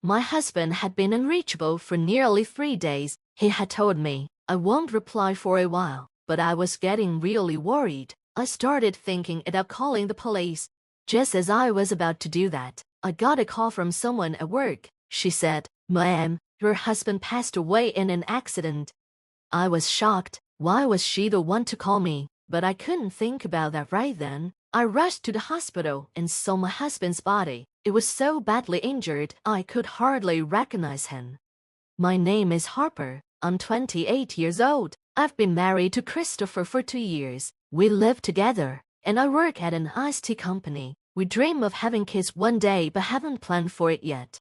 My husband had been unreachable for nearly 3 days. He had told me, I won't reply for a while, but I was getting really worried. I started thinking about calling the police. Just as I was about to do that, I got a call from someone at work. She said, "Ma'am, your husband passed away in an accident." I was shocked. Why was she the one to call me? But I couldn't think about that right then. I rushed to the hospital and saw my husband's body. It was so badly injured I could hardly recognize him. My name is Harper. I'm 28 years old. I've been married to Christopher for 2 years. We live together, and I work at an IT company. We dream of having kids one day but haven't planned for it yet.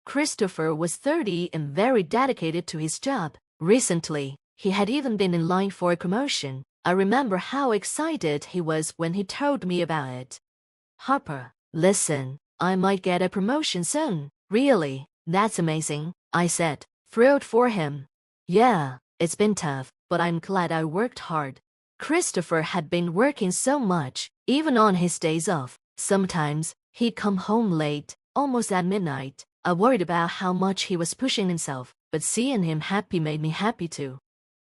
Christopher was 30 and very dedicated to his job. Recently, he had even been in line for a promotion. I remember how excited he was when he told me about it. "Harper, listen, I might get a promotion soon." "Really? That's amazing," I said, thrilled for him. "Yeah, it's been tough, but I'm glad I worked hard." Christopher had been working so much, even on his days off. Sometimes, he'd come home late, almost at midnight. I worried about how much he was pushing himself, but seeing him happy made me happy too.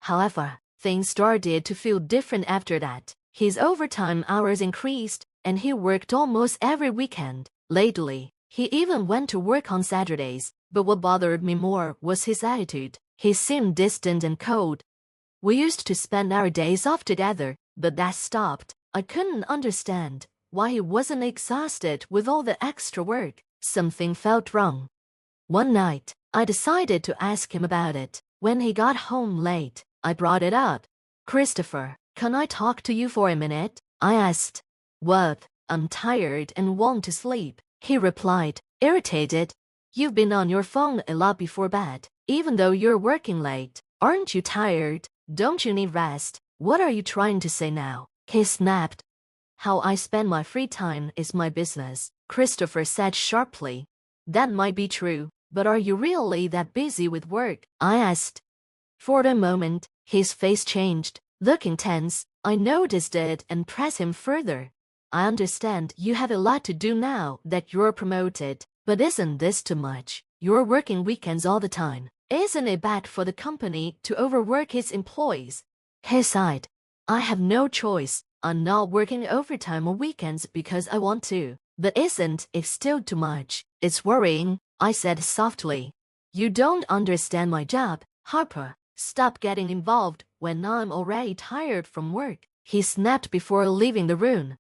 However, things started to feel different after that. His overtime hours increased, and he worked almost every weekend. Lately, he even went to work on Saturdays, but what bothered me more was his attitude. He seemed distant and cold. We used to spend our days off together, but that stopped. I couldn't understand why he wasn't exhausted with all the extra work. Something felt wrong. One night, I decided to ask him about it. When he got home late, I brought it up. "Christopher, can I talk to you for a minute?" I asked. "What? I'm tired and want to sleep," he replied, irritated. "You've been on your phone a lot before bed, even though you're working late. Aren't you tired? Don't you need rest? What are you trying to say now?" he snapped. "How I spend my free time is my business," Christopher said sharply. "That might be true, but are you really that busy with work?" I asked. For a moment, his face changed. Looking tense, I noticed it and pressed him further. "I understand you have a lot to do now that you're promoted, but isn't this too much? You're working weekends all the time. Isn't it bad for the company to overwork its employees?" He sighed. "I have no choice. I'm not working overtime on weekends because I want to. But isn't it still too much? It's worrying," I said softly. "You don't understand my job, Harper. Stop getting involved when I'm already tired from work," he snapped before leaving the room.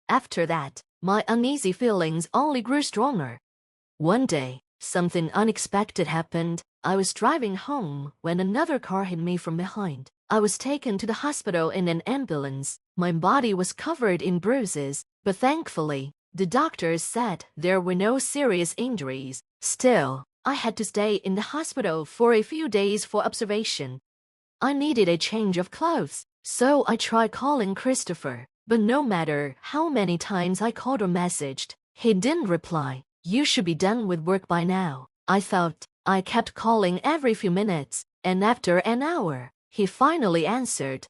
After that, my uneasy feelings only grew stronger. One day, something unexpected happened. I was driving home when another car hit me from behind. I was taken to the hospital in an ambulance. My body was covered in bruises, but thankfully, the doctors said there were no serious injuries. Still, I had to stay in the hospital for a few days for observation. I needed a change of clothes, so I tried calling Christopher, but no matter how many times I called or messaged, he didn't reply. "You should be done with work by now," I thought. I kept calling every few minutes, and after an hour, he finally answered.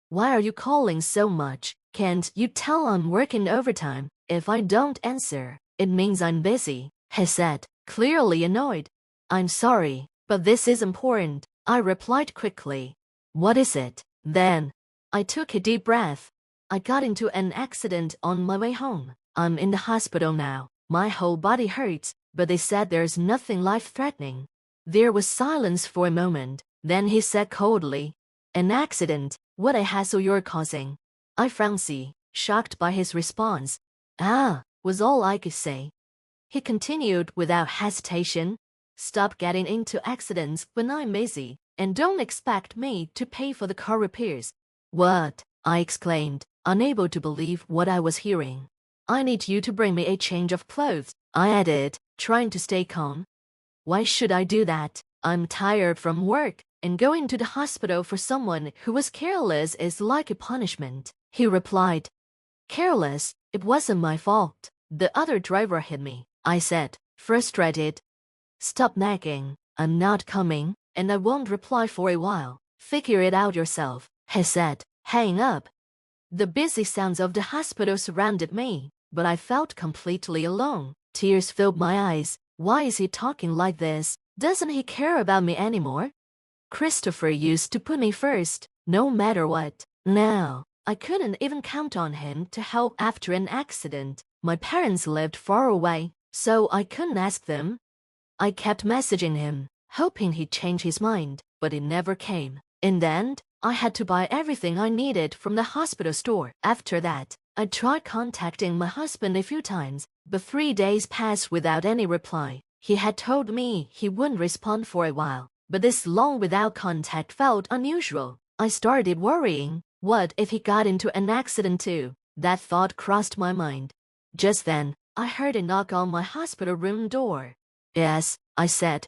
"Why are you calling so much? Can't you tell I'm working overtime? If I don't answer, it means I'm busy," he said, clearly annoyed. "I'm sorry, but this is important," I replied quickly. "What is it?" Then, I took a deep breath. "I got into an accident on my way home. I'm in the hospital now. My whole body hurts, but they said there's nothing life-threatening." There was silence for a moment. Then he said coldly, "An accident? What a hassle you're causing." I frowned, shocked by his response. "Ah," was all I could say. He continued without hesitation. "Stop getting into accidents when I'm busy, and don't expect me to pay for the car repairs." "What?" I exclaimed, unable to believe what I was hearing. "I need you to bring me a change of clothes," I added, trying to stay calm. "Why should I do that? I'm tired from work, and going to the hospital for someone who was careless is like a punishment," he replied. "Careless? It wasn't my fault. The other driver hit me," I said, frustrated. "Stop nagging. I'm not coming, and I won't reply for a while. Figure it out yourself," he said, hanging up. The busy sounds of the hospital surrounded me, but I felt completely alone. Tears filled my eyes. Why is he talking like this? Doesn't he care about me anymore? Christopher used to put me first, no matter what. Now, I couldn't even count on him to help after an accident. My parents lived far away, so I couldn't ask them. I kept messaging him, hoping he'd change his mind, but he never came. In the end, I had to buy everything I needed from the hospital store. After that, I tried contacting my husband a few times, but 3 days passed without any reply. He had told me he wouldn't respond for a while, but this long without contact felt unusual. I started worrying. What if he got into an accident too? That thought crossed my mind. Just then, I heard a knock on my hospital room door. Yes, I said.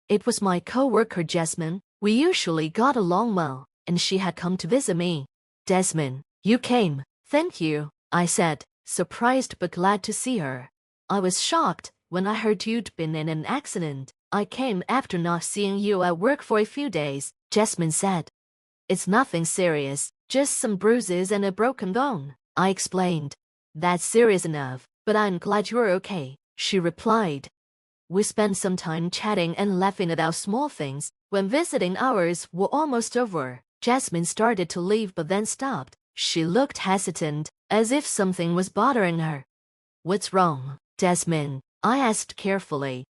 It was my co-worker Jasmine. We usually got along well, and she had come to visit me. Jasmine, you came. Thank you, I said, surprised but glad to see her. I was shocked when I heard you'd been in an accident. I came after not seeing you at work for a few days, Jasmine said. It's nothing serious, just some bruises and a broken bone, I explained. That's serious enough, but I'm glad you're okay, she replied. We spent some time chatting and laughing about small things. When visiting hours were almost over, Jasmine started to leave but then stopped. She looked hesitant, as if something was bothering her. What's wrong, Jasmine? I asked carefully.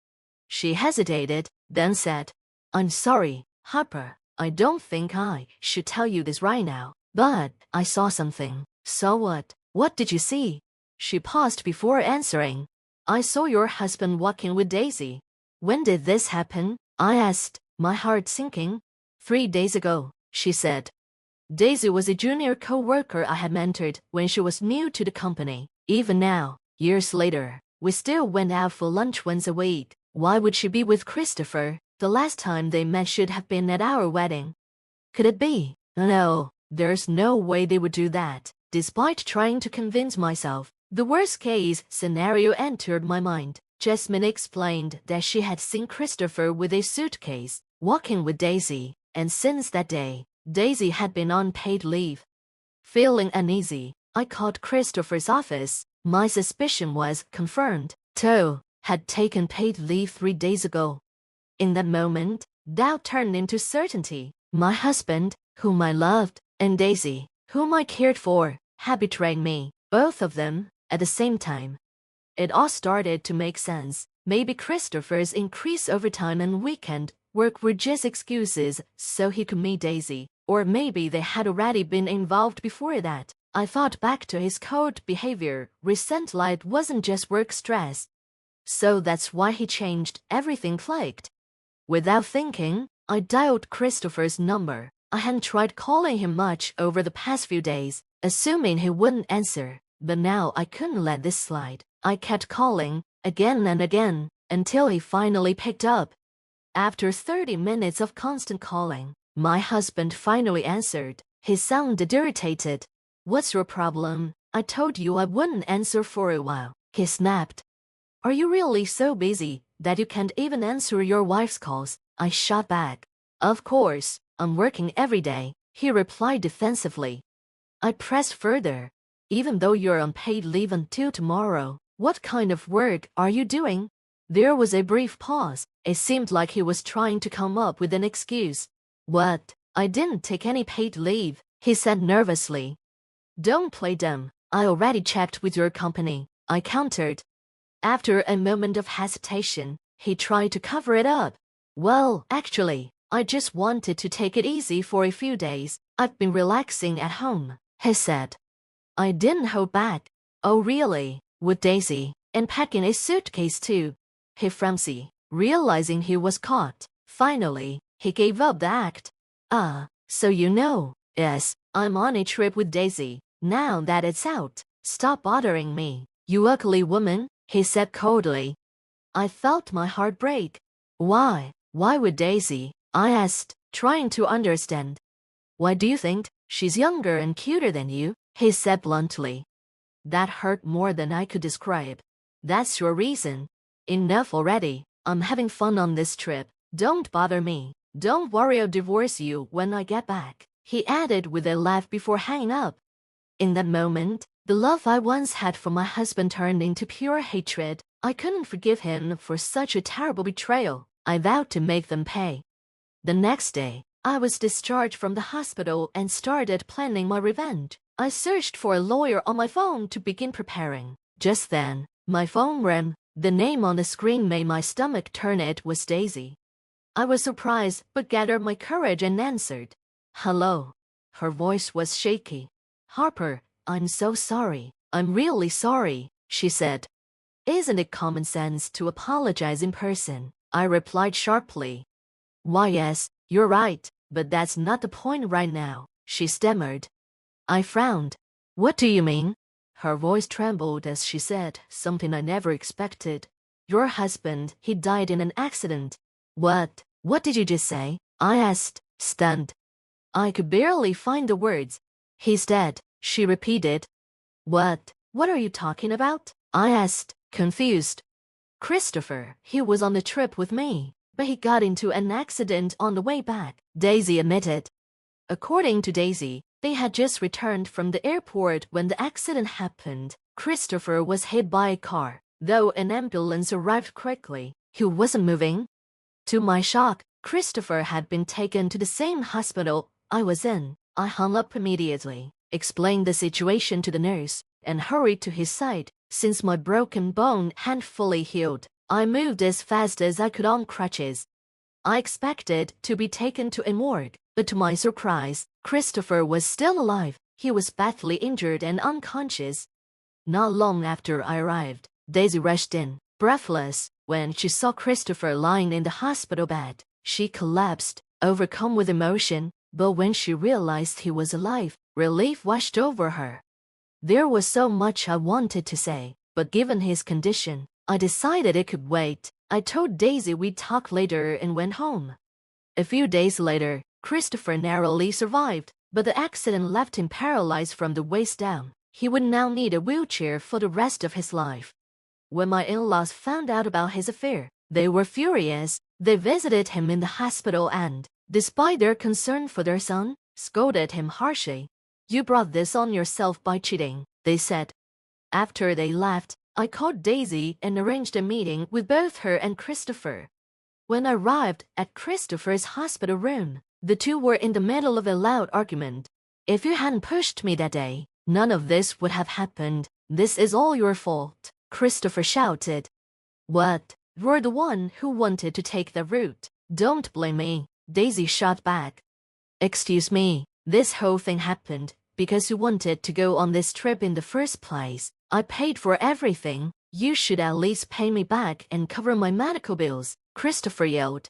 She hesitated, then said, I'm sorry, Harper. I don't think I should tell you this right now, but I saw something. So what? What did you see? She paused before answering. I saw your husband walking with Daisy. When did this happen? I asked, my heart sinking. 3 days ago, she said. Daisy was a junior co-worker I had mentored when she was new to the company. Even now, years later, we still went out for lunch once a week. Why would she be with Christopher? The last time they met should have been at our wedding. Could it be? No, there's no way they would do that. Despite trying to convince myself, the worst-case scenario entered my mind. Jasmine explained that she had seen Christopher with a suitcase, walking with Daisy, and since that day, Daisy had been on paid leave. Feeling uneasy, I called Christopher's office. My suspicion was confirmed. Toe had taken paid leave 3 days ago. In that moment, doubt turned into certainty. My husband, whom I loved, and Daisy, whom I cared for, had betrayed me, both of them, at the same time. It all started to make sense. Maybe Christopher's increased overtime and weekend work were just excuses so he could meet Daisy, or maybe they had already been involved before that. I thought back to his cold behavior. Recently it wasn't just work stress. So that's why he changed. Everything clicked. Without thinking, I dialed Christopher's number. I hadn't tried calling him much over the past few days, assuming he wouldn't answer. But now I couldn't let this slide. I kept calling, again and again, until he finally picked up. After 30 minutes of constant calling, my husband finally answered. He sounded irritated. What's your problem? I told you I wouldn't answer for a while, he snapped. Are you really so busy that you can't even answer your wife's calls? I shot back. Of course, I'm working every day, he replied defensively. I pressed further. Even though you're on paid leave until tomorrow, what kind of work are you doing? There was a brief pause. It seemed like he was trying to come up with an excuse. What? I didn't take any paid leave, he said nervously. Don't play dumb. I already checked with your company, I countered. After a moment of hesitation, he tried to cover it up. Well, actually, I just wanted to take it easy for a few days. I've been relaxing at home, he said. I didn't hold back. Oh really? With Daisy, and packing a suitcase too. He frowned, realizing he was caught. Finally, he gave up the act. So you know. Yes, I'm on a trip with Daisy. Now that it's out, stop bothering me, you ugly woman, he said coldly. I felt my heart break. Why? Why with Daisy? I asked, trying to understand. Why do you think? She's younger and cuter than you, he said bluntly. That hurt more than I could describe. That's your reason. Enough already. I'm having fun on this trip. Don't bother me. Don't worry, I'll divorce you when I get back, he added with a laugh before hanging up. In that moment, the love I once had for my husband turned into pure hatred. I couldn't forgive him for such a terrible betrayal. I vowed to make them pay. The next day, I was discharged from the hospital and started planning my revenge. I searched for a lawyer on my phone to begin preparing. Just then, my phone rang. The name on the screen made my stomach turn. It was Daisy. I was surprised but gathered my courage and answered. Hello. Her voice was shaky. Harper, I'm so sorry. I'm really sorry, she said. Isn't it common sense to apologize in person? I replied sharply. Why yes, you're right, but that's not the point right now, she stammered. I frowned. What do you mean? Her voice trembled as she said something I never expected. Your husband, he died in an accident. What? What did you just say? I asked, stunned. I could barely find the words. He's dead, she repeated. What? What are you talking about? I asked, confused. Christopher, he was on the trip with me, but he got into an accident on the way back, Daisy admitted. According to Daisy, they had just returned from the airport when the accident happened. Christopher was hit by a car. Though an ambulance arrived quickly, he wasn't moving. To my shock, Christopher had been taken to the same hospital I was in. I hung up immediately, explained the situation to the nurse, and hurried to his side. Since my broken bone hadn't fully healed, I moved as fast as I could on crutches. I expected to be taken to a morgue, but to my surprise, Christopher was still alive. He was badly injured and unconscious. Not long after I arrived, Daisy rushed in, breathless. When she saw Christopher lying in the hospital bed, she collapsed, overcome with emotion, but when she realized he was alive, relief washed over her. There was so much I wanted to say, but given his condition, I decided it could wait. I told Daisy we'd talk later and went home. A few days later, Christopher narrowly survived, but the accident left him paralyzed from the waist down. He would now need a wheelchair for the rest of his life. When my in-laws found out about his affair, they were furious. They visited him in the hospital and, despite their concern for their son, scolded him harshly. You brought this on yourself by cheating, they said. After they left, I called Daisy and arranged a meeting with both her and Christopher. When I arrived at Christopher's hospital room, the two were in the middle of a loud argument. If you hadn't pushed me that day, none of this would have happened. This is all your fault, Christopher shouted. What? You're the one who wanted to take the route. Don't blame me, Daisy shot back. Excuse me, this whole thing happened because you wanted to go on this trip in the first place. I paid for everything. You should at least pay me back and cover my medical bills, Christopher yelled.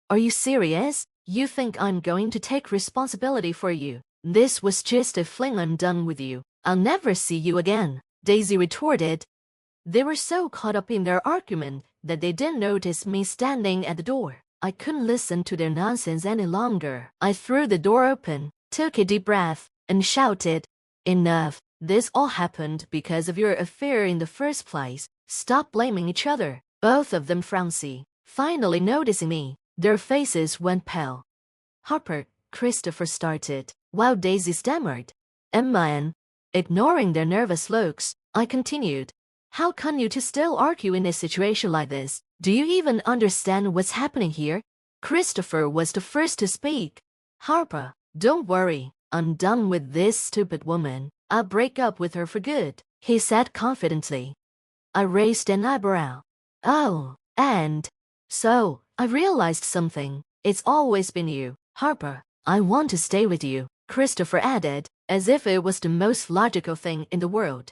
Are you serious? You think I'm going to take responsibility for you? This was just a fling. I'm done with you. I'll never see you again, Daisy retorted. They were so caught up in their argument that they didn't notice me standing at the door. I couldn't listen to their nonsense any longer. I threw the door open, took a deep breath, and shouted, Enough. This all happened because of your affair in the first place. Stop blaming each other. Both of them frowned. Finally noticing me, their faces went pale. Harper, Christopher started, while Daisy stammered. Emma. Ignoring their nervous looks, I continued. How can you two still argue in a situation like this? Do you even understand what's happening here? Christopher was the first to speak. Harper, don't worry. I'm done with this stupid woman. I'll break up with her for good, he said confidently. I raised an eyebrow. Oh, and so, I realized something. It's always been you, Harper. I want to stay with you, Christopher added, as if it was the most logical thing in the world.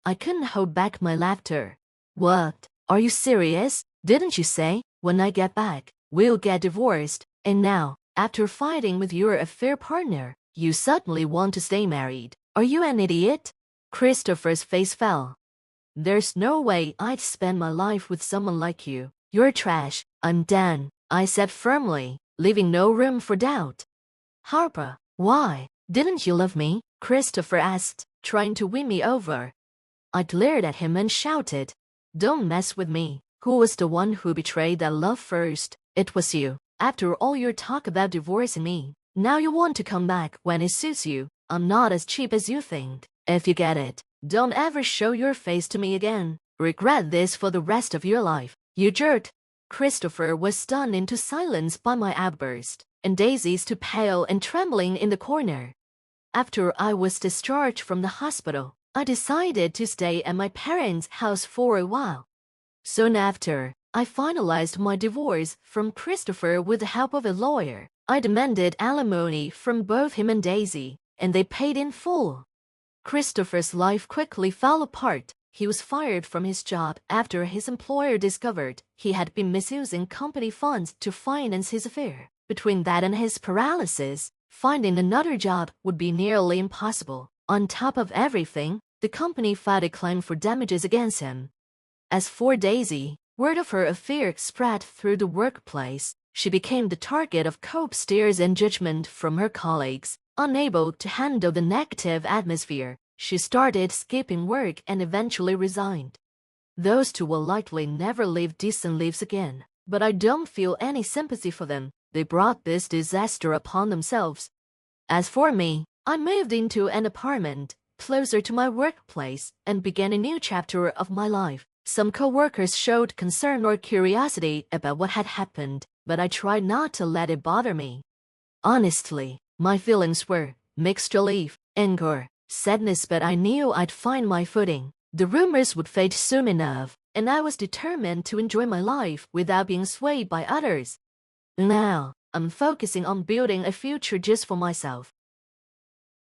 I couldn't hold back my laughter. What? Are you serious? Didn't you say, when I get back, we'll get divorced, and now, after fighting with your affair partner, you suddenly want to stay married? Are you an idiot? Christopher's face fell. There's no way I'd spend my life with someone like you. You're trash. I'm done, I said firmly, leaving no room for doubt. Harper, why? Didn't you love me? Christopher asked, trying to win me over. I glared at him and shouted, Don't mess with me. Who was the one who betrayed that love first? It was you. After all your talk about divorcing me, now you want to come back when it suits you. I'm not as cheap as you think. If you get it, don't ever show your face to me again. regret this for the rest of your life, you jerk." Christopher was stunned into silence by my outburst, and Daisy stood pale and trembling in the corner. After I was discharged from the hospital, I decided to stay at my parents' house for a while. Soon after, I finalized my divorce from Christopher with the help of a lawyer. I demanded alimony from both him and Daisy, and they paid in full. Christopher's life quickly fell apart. He was fired from his job after his employer discovered he had been misusing company funds to finance his affair. Between that and his paralysis, finding another job would be nearly impossible. On top of everything, the company filed a claim for damages against him. As for Daisy, word of her affair spread through the workplace. She became the target of cold stares and judgment from her colleagues. Unable to handle the negative atmosphere, she started skipping work and eventually resigned. Those two will likely never live decent lives again, but I don't feel any sympathy for them. They brought this disaster upon themselves. As for me, I moved into an apartment closer to my workplace and began a new chapter of my life. Some co-workers showed concern or curiosity about what had happened, but I tried not to let it bother me. Honestly, my feelings were mixed relief, anger, sadness, but I knew I'd find my footing. The rumors would fade soon enough, and I was determined to enjoy my life without being swayed by others. Now, I'm focusing on building a future just for myself.